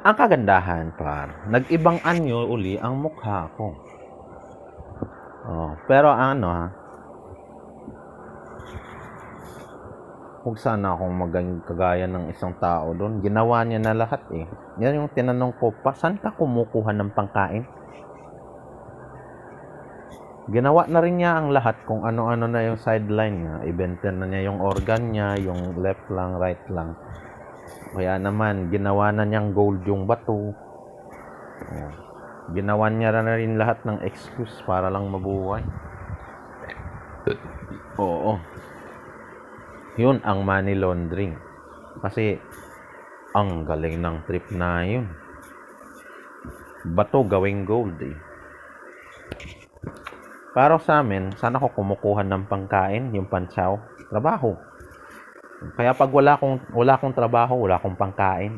Ang kagandahan, par, nag-ibang anyo uli ang mukha ko. Pero ano ha, huwag sana akong maging kagaya ng isang tao doon. Ginawa niya na lahat eh. Yan yung tinanong ko pa, saan ka kumukuha ng pangkain? Ginawa na rin niya ang lahat kung ano-ano na yung sideline niya. Ibenta na niya yung organ niya, yung left lang, right lang. Kaya naman, ginawa na niyang gold yung bato. Ginawa niya na rin lahat ng excuse para lang mabuhay. Oo. Yun ang money laundering. Kasi, ang galing ng trip na yun. Bato gawing gold eh. Para sa amin, sana ko kumukuha ng pangkain, yung pantsaw, trabaho. Kaya pag wala akong trabaho, wala akong pangkain,